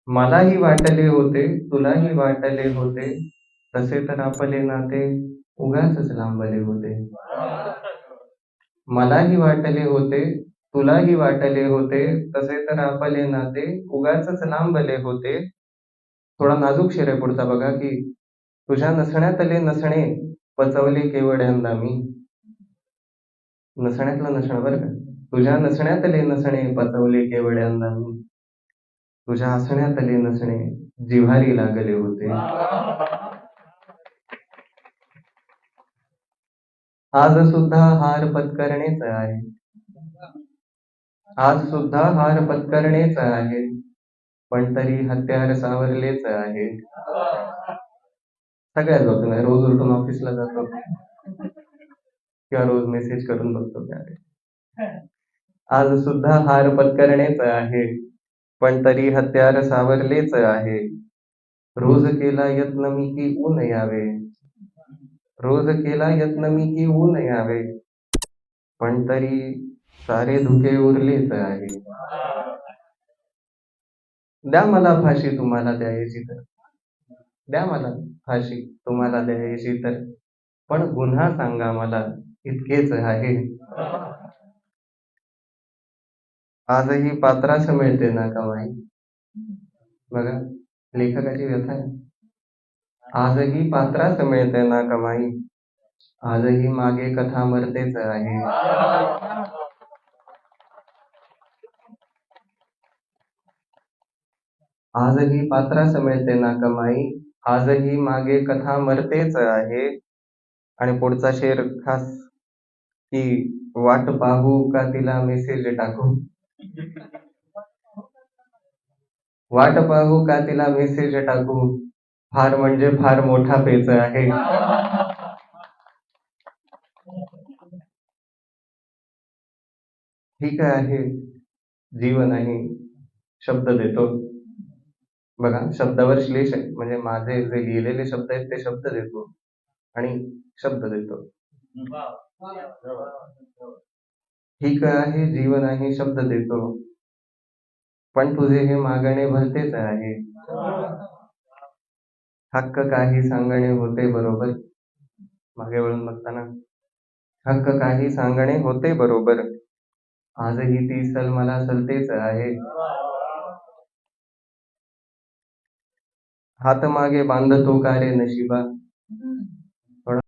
मलाही वाटले होते, तुलाही वाटले होते, तसे तर आपले नाते उगाचच लांबले होते. मलाही वाटले होते, तुलाही वाटले होते, तसे तर आपले नाते उगाचच लांबले होते. थोडा नाजूक शेर आहे पुढचा बघा की तुझ्या नसण्यातले नसणे पचवले केवढ्यांदा मी. नसण्यातलं नसणं बरं का. तुझ्या नसण्यातले नसणे पचवले केवढ्यांदा मी. तुझ्या हसण्यातले नसणे जिव्हारी लागले होते. आज सुद्धा हार पत्करणेच आहे. आज सुद्धा हार पत्करणेच आहे. पण तरी हत्यार सावरलेच आहे. सगळ्याच बाबतीत रोज उठून ऑफिसला जातो किंवा रोज मेसेज करून बघतो काय. आज सुद्धा हार पत्करणेच आहे. पण तरी हत्यार सावरलेच आहे. रोज केला यत्न मी की ऊन यावे. रोज केला यत्न मी की ऊन यावे. पण तरी सारे धुके उरलेच आहे. द्या मला फाशी तुम्हाला द्यायची तर. द्या मला फाशी तुम्हाला द्यायची तर. पण गुन्हा सांगा मला इतकेच आहे. आजही पात्रास मिळते ना कमाई. बघा लेखकाची व्यथा आहे. आजही पात्रास मिळते ना कमाई. आजही मागे कथा मरतेच आहे. आजही पात्रास मिळते ना कमाई. आजही मागे कथा मरतेच आहे. आणि पुढचा शेर खास की वाट पाहू का तिला मेसेज टाकू. वाट पाहू का तिला मेसेज टाकू. फार म्हणजे फार मोठा पेच आहे. ठीक आहे जीवन आहे शब्द देतो. बघा शब्दावर श्लेष आहे म्हणजे माझे जे लिहिलेले शब्द आहेत ते शब्द देतो आणि शब्द देतो. ठीक आहे जीवन आहे शब्द देतो. पण तुझे हे मागणे भलतेच आहे. हक्क काही सांगणे होते बरोबर. मागे वळून बघताना हक्क काही सांगणे होते बरोबर. आजही ती सल मला सलतेच आहे. हात मागे बांधतो का रे नशिबा.